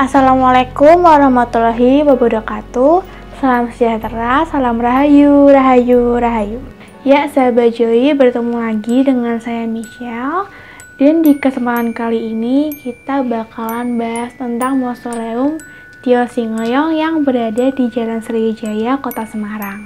Assalamualaikum warahmatullahi wabarakatuh. Salam sejahtera, salam rahayu, rahayu, rahayu. Ya, sahabat Joy, bertemu lagi dengan saya Michelle. Dan di kesempatan kali ini kita bakalan bahas tentang Mausoleum Tio Singleong yang berada di Jalan Sriwijaya, Kota Semarang.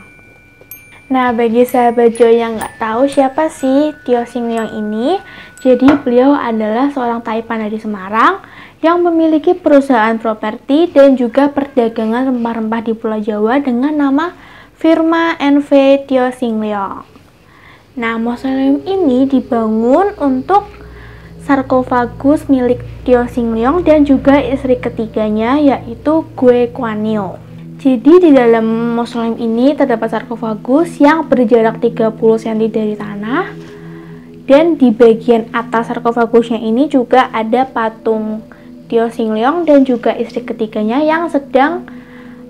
Nah, bagi sahabat Joy yang nggak tahu siapa sih Tio Singleong ini, jadi beliau adalah seorang taipan dari Semarang yang memiliki perusahaan properti dan juga perdagangan rempah-rempah di Pulau Jawa dengan nama Firma NV Tio Singleong. Nah, mausoleum ini dibangun untuk sarkofagus milik Tio Singleong dan juga istri ketiganya, yaitu Gwe Kwan Yew. Jadi di dalam mausoleum ini terdapat sarkofagus yang berjarak 30 cm dari tanah, dan di bagian atas sarkofagusnya ini juga ada patung Tio Singleong dan juga istri ketiganya yang sedang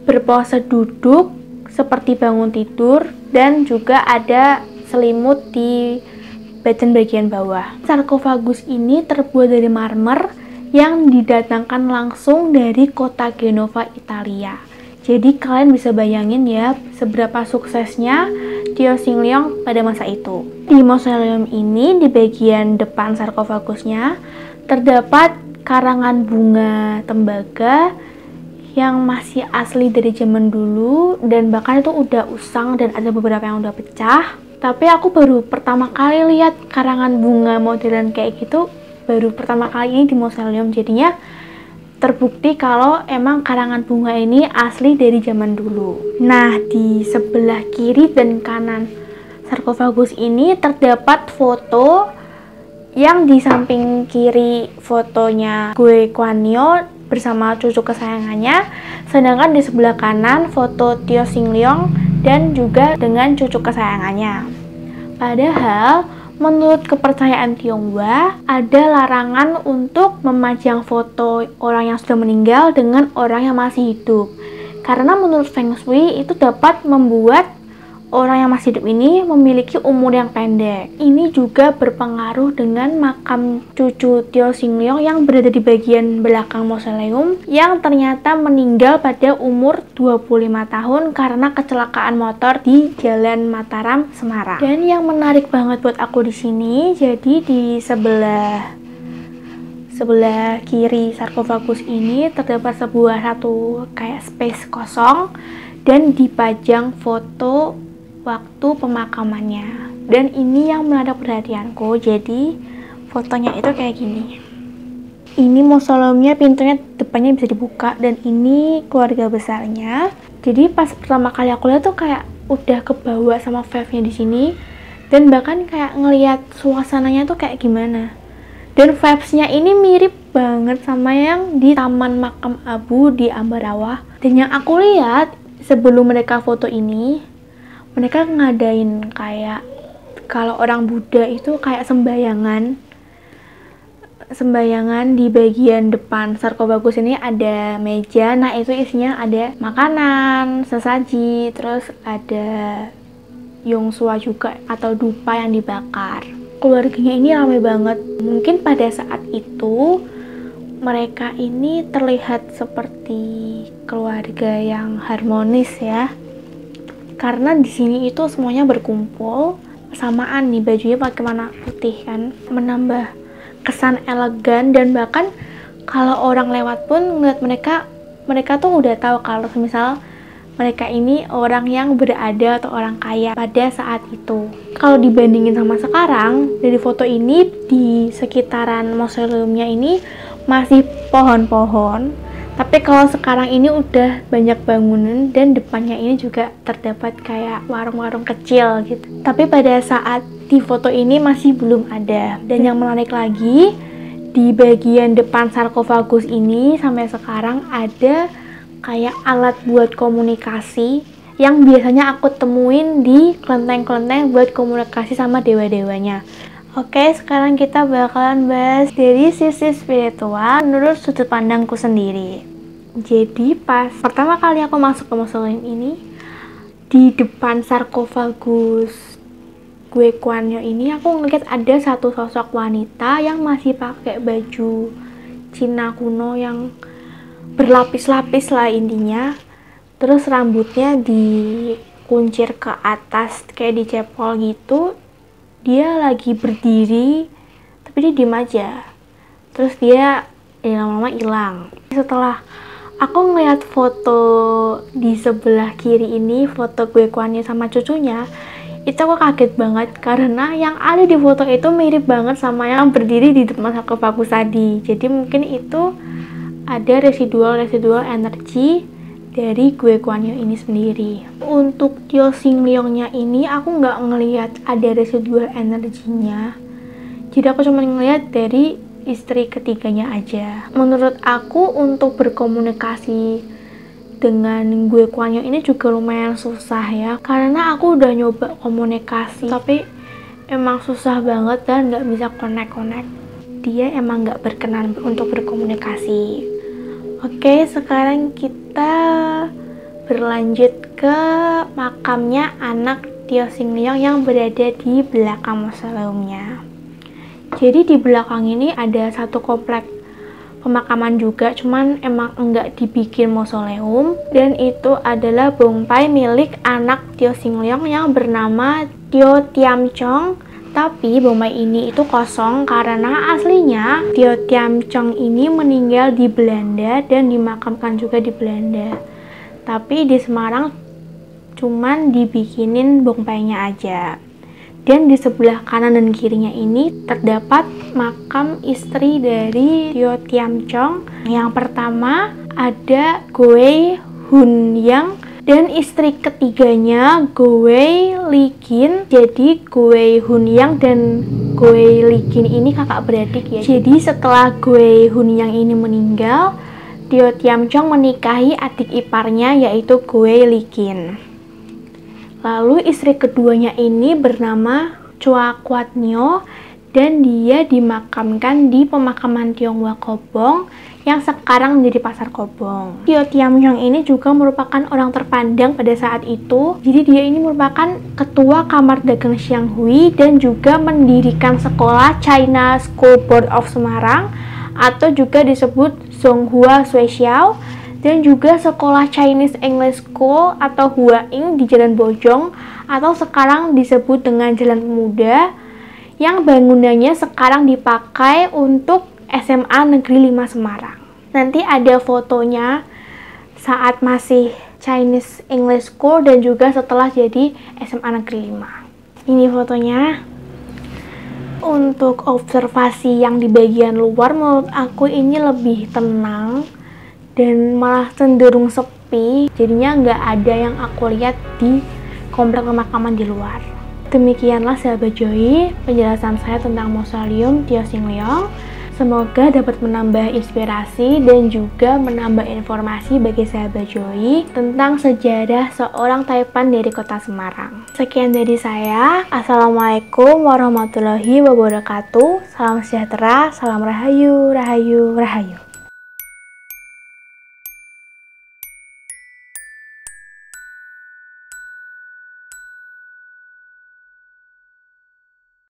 berpose duduk seperti bangun tidur, dan juga ada selimut di bagian bawah. Sarkofagus ini terbuat dari marmer yang didatangkan langsung dari kota Genova, Italia. Jadi kalian bisa bayangin ya seberapa suksesnya Tio Singleong pada masa itu. Di mausoleum ini di bagian depan sarkofagusnya terdapat karangan bunga tembaga yang masih asli dari zaman dulu, dan bahkan itu udah usang dan ada beberapa yang udah pecah. Tapi aku baru pertama kali lihat karangan bunga modern kayak gitu, baru pertama kali ini di mausoleum. Jadinya terbukti kalau emang karangan bunga ini asli dari zaman dulu. Nah, di sebelah kiri dan kanan sarkofagus ini terdapat foto. Yang di samping kiri fotonya Gwe Kwan Yew bersama cucu kesayangannya, sedangkan di sebelah kanan foto Tio Singleong dan juga dengan cucu kesayangannya. Padahal menurut kepercayaan Tionghoa ada larangan untuk memajang foto orang yang sudah meninggal dengan orang yang masih hidup, karena menurut Feng Shui itu dapat membuat orang yang masih hidup ini memiliki umur yang pendek. Ini juga berpengaruh dengan makam cucu Tio Singleong yang berada di bagian belakang mausoleum, yang ternyata meninggal pada umur 25 tahun karena kecelakaan motor di Jalan Mataram, Semarang. Dan yang menarik banget buat aku di sini, jadi di sebelah kiri sarkofagus ini terdapat satu kayak space kosong dan dipajang foto waktu pemakamannya. Dan ini yang menarik perhatianku, jadi fotonya itu kayak gini. Ini mausoleumnya, pintunya depannya bisa dibuka, dan ini keluarga besarnya. Jadi pas pertama kali aku lihat tuh kayak udah kebawa sama vibe-nya di sini, dan bahkan kayak ngelihat suasananya tuh kayak gimana. Dan vibes-nya ini mirip banget sama yang di Taman Makam Abu di Ambarawa. Dan yang aku lihat sebelum mereka foto ini, mereka ngadain kayak kalau orang Buddha itu kayak sembahyangan di bagian depan sarkofagus ini ada meja. Nah, itu isinya ada makanan, sesaji, terus ada yongsua juga atau dupa yang dibakar. Keluarganya ini ramai banget. Mungkin pada saat itu mereka ini terlihat seperti keluarga yang harmonis ya. Karena di sini itu semuanya berkumpul samaan nih, bajunya pakai warna putih kan, menambah kesan elegan. Dan bahkan kalau orang lewat pun ngeliat mereka tuh udah tahu kalau misal mereka ini orang yang berada atau orang kaya pada saat itu. Kalau dibandingin sama sekarang, dari foto ini di sekitaran mausoleumnya ini masih pohon-pohon. Tapi kalau sekarang ini udah banyak bangunan, dan depannya ini juga terdapat kayak warung-warung kecil gitu. Tapi pada saat di foto ini masih belum ada. Dan yang menarik lagi, di bagian depan sarkofagus ini sampai sekarang ada kayak alat buat komunikasi yang biasanya aku temuin di kelenteng-kelenteng buat komunikasi sama dewa-dewanya. Oke, sekarang kita bakalan bahas dari sisi spiritual menurut sudut pandangku sendiri. Jadi pas pertama kali aku masuk ke mausoleum ini, di depan sarkofagus Gwe Kwan Yew ini aku ngeliat ada satu sosok wanita yang masih pakai baju Cina kuno yang berlapis-lapis lah intinya. Terus rambutnya dikuncir ke atas kayak dicepol gitu. Dia lagi berdiri tapi dia diem aja. Terus dia lama-lama hilang. Setelah aku ngeliat foto di sebelah kiri ini, foto Gue Kuan Yew sama cucunya, itu aku kaget banget karena yang ada di foto itu mirip banget sama yang berdiri di depan sarkofagus tadi. Jadi mungkin itu ada residual energi dari Gue Kuan Yew ini sendiri. Untuk Tyo Sing Leong-nya ini aku nggak ngelihat ada residual energinya. Jadi aku cuma ngelihat dari istri ketiganya aja. Menurut aku untuk berkomunikasi dengan Gue Kuan Yew ini juga lumayan susah ya, karena aku udah nyoba komunikasi tapi emang susah banget dan nggak bisa connect. Dia emang nggak berkenan untuk berkomunikasi. Oke, sekarang kita berlanjut ke makamnya anak Tyo Sing Leong yang berada di belakang mausoleumnya. Jadi di belakang ini ada satu komplek pemakaman juga, cuman emang enggak dibikin mausoleum, dan itu adalah bongpai milik anak Tyo Sing Leong yang bernama Tyo Tiam Chong. Tapi bongpai ini itu kosong karena aslinya Tyo Tiam Chong ini meninggal di Belanda dan dimakamkan juga di Belanda. Tapi di Semarang cuman dibikinin bongpainya aja. Dan di sebelah kanan dan kirinya ini terdapat makam istri dari Tyo Tiam Chong. Yang pertama ada Goei Hun Yang dan istri ketiganya Goei Li Kin. Jadi Goei Hun Yang dan Goei Li Kin ini kakak beradik ya. Jadi setelah Goei Hun Yang ini meninggal, Tyo Tiam Chong menikahi adik iparnya yaitu Goei Li Kin. Lalu istri keduanya ini bernama Chua Kwat Nyo dan dia dimakamkan di pemakaman Tionghoa Kobong yang sekarang menjadi Pasar Kobong. Tyo Tiam Chong ini juga merupakan orang terpandang pada saat itu. Jadi dia ini merupakan ketua Kamar Dagang Xianghui dan juga mendirikan sekolah China School Board of Semarang atau juga disebut Zonghua Shuixiao, dan juga sekolah Chinese English School atau Huaing di Jalan Bojong atau sekarang disebut dengan Jalan Pemuda, yang bangunannya sekarang dipakai untuk SMA Negeri 5 Semarang. Nanti ada fotonya saat masih Chinese English School dan juga setelah jadi SMA Negeri 5. Ini fotonya. Untuk observasi yang di bagian luar menurut aku ini lebih tenang dan malah cenderung sepi, jadinya nggak ada yang aku lihat di komplek pemakaman di luar. Demikianlah sahabat Joy, penjelasan saya tentang mausoleum Tyo Sing Leong. Semoga dapat menambah inspirasi dan juga menambah informasi bagi sahabat Joy tentang sejarah seorang Taipan dari kota Semarang. Sekian dari saya. Assalamualaikum warahmatullahi wabarakatuh. Salam sejahtera, salam rahayu, rahayu, rahayu.